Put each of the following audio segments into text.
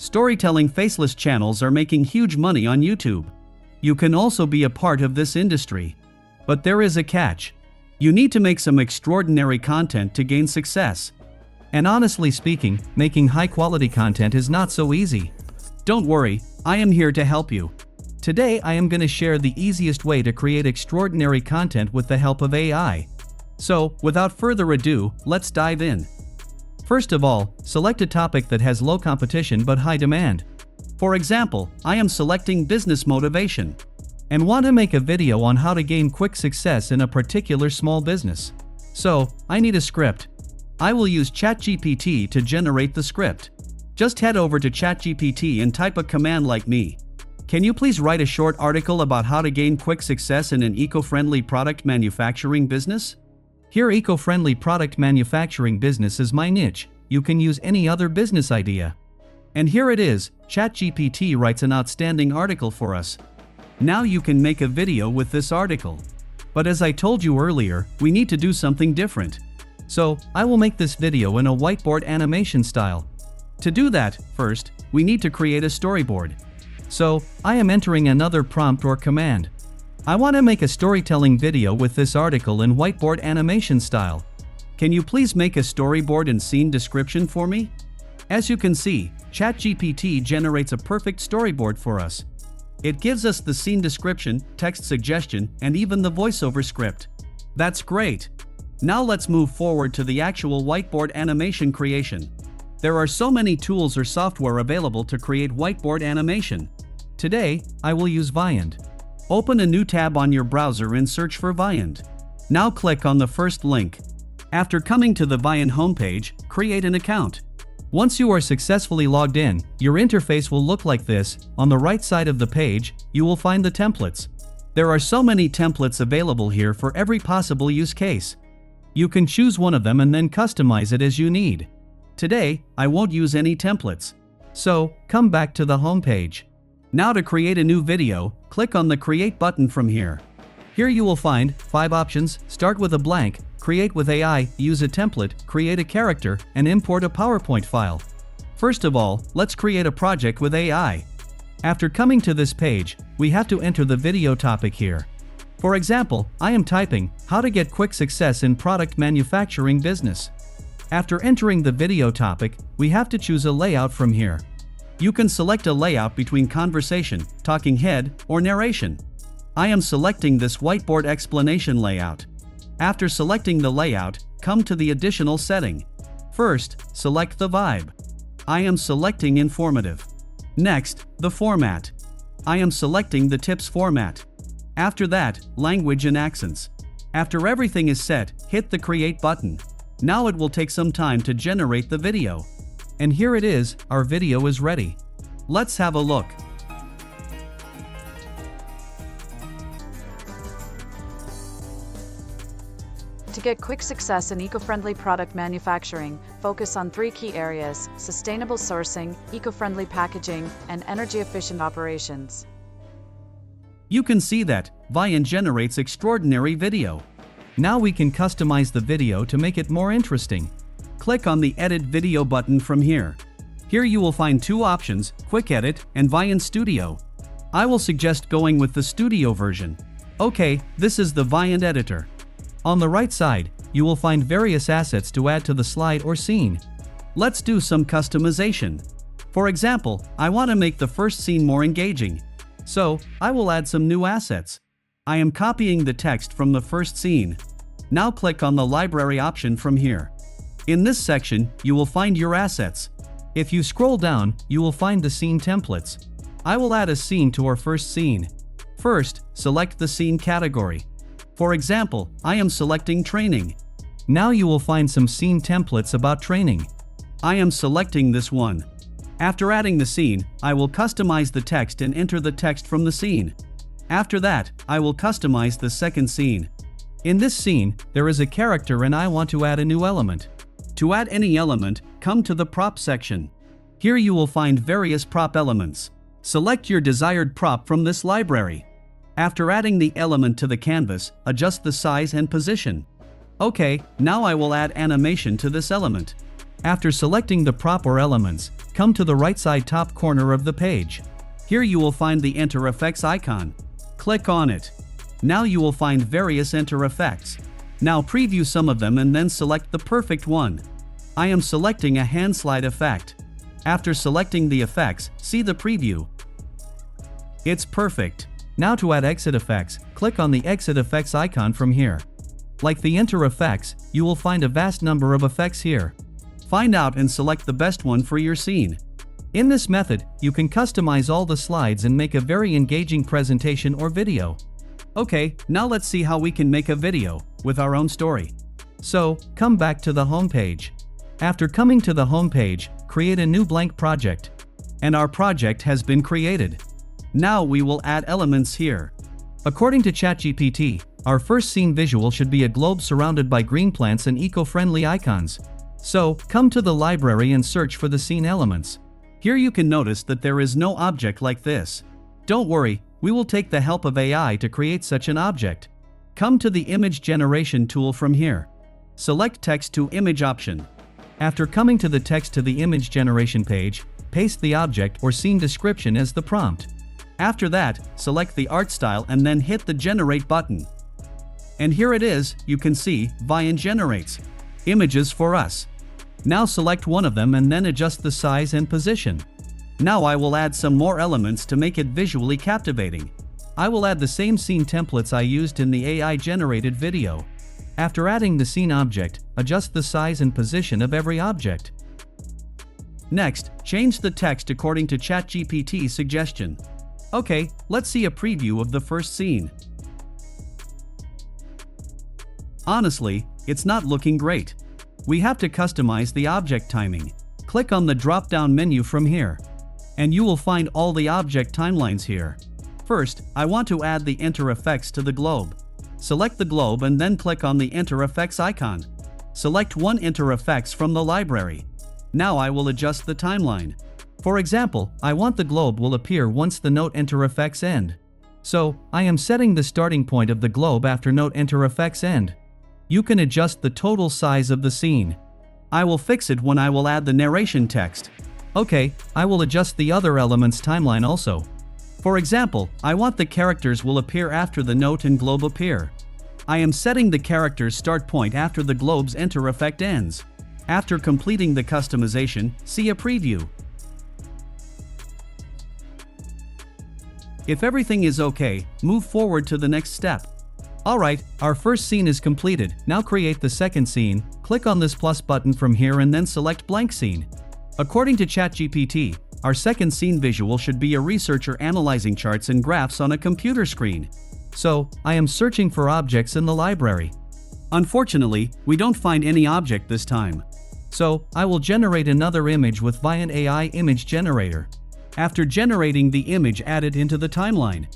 Storytelling faceless channels are making huge money on YouTube. You can also be a part of this industry. But there is a catch. You need to make some extraordinary content to gain success. And honestly speaking, making high-quality content is not so easy. Don't worry, I am here to help you. Today I am going to share the easiest way to create extraordinary content with the help of AI. So, without further ado, let's dive in. First of all, select a topic that has low competition but high demand. For example, I am selecting business motivation and want to make a video on how to gain quick success in a particular small business. So, I need a script. I will use ChatGPT to generate the script. Just head over to ChatGPT and type a command like me. Can you please write a short article about how to gain quick success in an eco-friendly product manufacturing business? Here, eco-friendly product manufacturing business is my niche. You can use any other business idea. And here it is, ChatGPT writes an outstanding article for us. Now you can make a video with this article. But as I told you earlier, we need to do something different. So, I will make this video in a whiteboard animation style. To do that, first, we need to create a storyboard. So, I am entering another prompt or command. I want to make a storytelling video with this article in whiteboard animation style. Can you please make a storyboard and scene description for me? As you can see, ChatGPT generates a perfect storyboard for us. It gives us the scene description, text suggestion, and even the voiceover script. That's great! Now let's move forward to the actual whiteboard animation creation. There are so many tools or software available to create whiteboard animation. Today, I will use Vyond. Open a new tab on your browser and search for Vyond. Now click on the first link. After coming to the Vyond homepage, create an account. Once you are successfully logged in, your interface will look like this. On the right side of the page, you will find the templates. There are so many templates available here for every possible use case. You can choose one of them and then customize it as you need. Today, I won't use any templates. So, come back to the homepage. Now to create a new video, click on the Create button from here. Here you will find 5 options: start with a blank, create with AI, use a template, create a character, and import a PowerPoint file. First of all, let's create a project with AI. After coming to this page, we have to enter the video topic here. For example, I am typing, how to get quick success in product manufacturing business. After entering the video topic, we have to choose a layout from here. You can select a layout between conversation, talking head, or narration. I am selecting this whiteboard explanation layout. After selecting the layout, come to the additional setting. First, select the vibe. I am selecting informative. Next, the format. I am selecting the tips format. After that, language and accents. After everything is set, hit the create button. Now it will take some time to generate the video. And here it is, our video is ready. Let's have a look. To get quick success in eco-friendly product manufacturing, focus on 3 key areas: sustainable sourcing, eco-friendly packaging, and energy-efficient operations. You can see that Vyond generates extraordinary video. Now we can customize the video to make it more interesting. Click on the Edit Video button from here. Here you will find 2 options, Quick Edit and Vyond Studio. I will suggest going with the Studio version. Okay, this is the Vyond editor. On the right side, you will find various assets to add to the slide or scene. Let's do some customization. For example, I want to make the first scene more engaging. So, I will add some new assets. I am copying the text from the first scene. Now click on the library option from here. In this section, you will find your assets. If you scroll down, you will find the scene templates. I will add a scene to our first scene. First, select the scene category. For example, I am selecting training. Now you will find some scene templates about training. I am selecting this one. After adding the scene, I will customize the text and enter the text from the scene. After that, I will customize the second scene. In this scene, there is a character and I want to add a new element. To add any element, come to the prop section. Here you will find various prop elements. Select your desired prop from this library. After adding the element to the canvas, adjust the size and position. Okay, now I will add animation to this element. After selecting the prop or elements, come to the right side top corner of the page. Here you will find the Enter Effects icon. Click on it. Now you will find various Enter Effects. Now preview some of them and then select the perfect one. I am selecting a hand slide effect. After selecting the effects, see the preview. It's perfect. Now to add exit effects, click on the exit effects icon from here. Like the Enter Effects, you will find a vast number of effects here. Find out and select the best one for your scene. In this method, you can customize all the slides and make a very engaging presentation or video. Okay, now let's see how we can make a video with our own story. So, come back to the home page. After coming to the home page, create a new blank project. And our project has been created. Now we will add elements here. According to ChatGPT, our first scene visual should be a globe surrounded by green plants and eco-friendly icons. So, come to the library and search for the scene elements. Here you can notice that there is no object like this. Don't worry, we will take the help of AI to create such an object. Come to the image generation tool from here. Select text to image option. After coming to the text to the image generation page, paste the object or scene description as the prompt. After that, select the art style and then hit the generate button. And here it is, you can see, Vyond generates images for us. Now select one of them and then adjust the size and position. Now I will add some more elements to make it visually captivating. I will add the same scene templates I used in the AI generated video. After adding the scene object, adjust the size and position of every object. Next, change the text according to ChatGPT's suggestion. Okay, let's see a preview of the first scene. Honestly, it's not looking great. We have to customize the object timing. Click on the drop-down menu from here. And you will find all the object timelines here. First, I want to add the Enter Effects to the globe. Select the globe and then click on the Enter Effects icon. Select one Enter Effects from the library. Now I will adjust the timeline. For example, I want the globe will appear once the note Enter Effects end. So, I am setting the starting point of the globe after note Enter Effects end. You can adjust the total size of the scene. I will fix it when I will add the narration text. Okay, I will adjust the other elements timeline also. For example, I want the characters will appear after the note and globe appear. I am setting the character's start point after the globe's Enter Effect ends. After completing the customization, see a preview. If everything is okay, move forward to the next step. Alright, our first scene is completed. Now create the second scene. Click on this plus button from here and then select blank scene. According to ChatGPT, our second scene visual should be a researcher analyzing charts and graphs on a computer screen. So, I am searching for objects in the library. Unfortunately, we don't find any object this time. So, I will generate another image with Vyond AI Image Generator. After generating the image, add it into the timeline.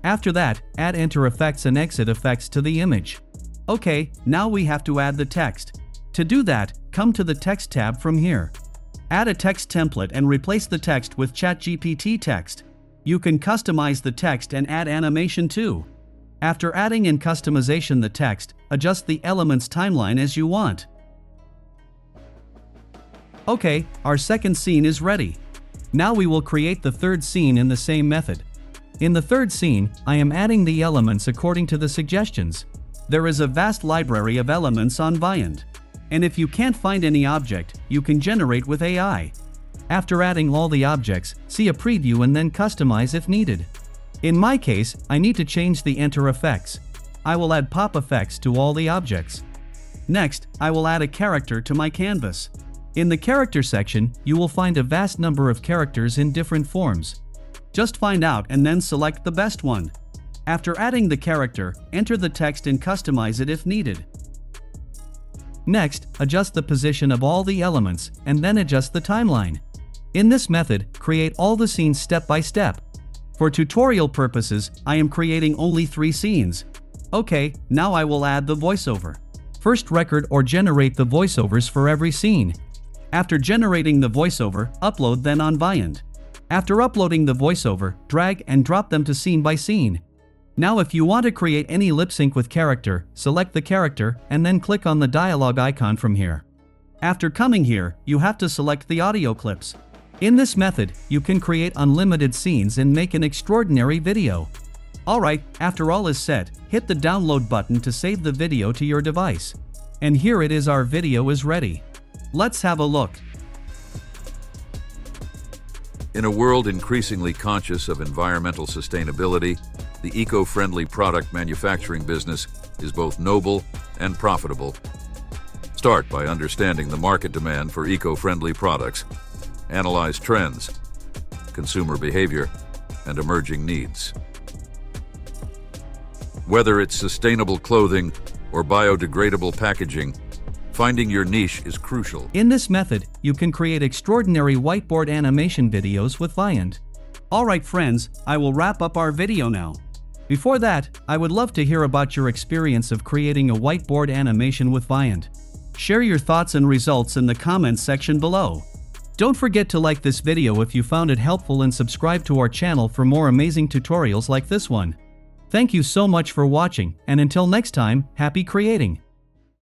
After that, add Enter Effects and Exit Effects to the image. Okay, now we have to add the text. To do that, come to the Text tab from here. Add a text template and replace the text with ChatGPT text. You can customize the text and add animation too. After adding in customization the text, adjust the elements timeline as you want. Okay, our second scene is ready. Now we will create the third scene in the same method. In the third scene, I am adding the elements according to the suggestions. There is a vast library of elements on Vyond. And if you can't find any object, you can generate with AI. After adding all the objects, see a preview and then customize if needed. In my case, I need to change the Enter Effects. I will add pop effects to all the objects. Next, I will add a character to my canvas. In the character section, you will find a vast number of characters in different forms. Just find out and then select the best one. After adding the character, enter the text and customize it if needed. Next, adjust the position of all the elements and then adjust the timeline. In this method, create all the scenes step by step. For tutorial purposes, I am creating only 3 scenes. Okay, now I will add the voiceover. First, record or generate the voiceovers for every scene. After generating the voiceover, upload then on Vyond. After uploading the voiceover, drag and drop them to scene by scene. Now if you want to create any lip sync with character, select the character and then click on the dialogue icon from here. After coming here, you have to select the audio clips. In this method, you can create unlimited scenes and make an extraordinary video. Alright, after all is set, hit the download button to save the video to your device. And here it is, our video is ready. Let's have a look. In a world increasingly conscious of environmental sustainability, the eco-friendly product manufacturing business is both noble and profitable. Start by understanding the market demand for eco-friendly products. Analyze trends, consumer behavior, and emerging needs. Whether it's sustainable clothing or biodegradable packaging, finding your niche is crucial. In this method, you can create extraordinary whiteboard animation videos with Vyond. Alright friends, I will wrap up our video now. Before that, I would love to hear about your experience of creating a whiteboard animation with Vyond. Share your thoughts and results in the comments section below. Don't forget to like this video if you found it helpful and subscribe to our channel for more amazing tutorials like this one. Thank you so much for watching, and until next time, happy creating!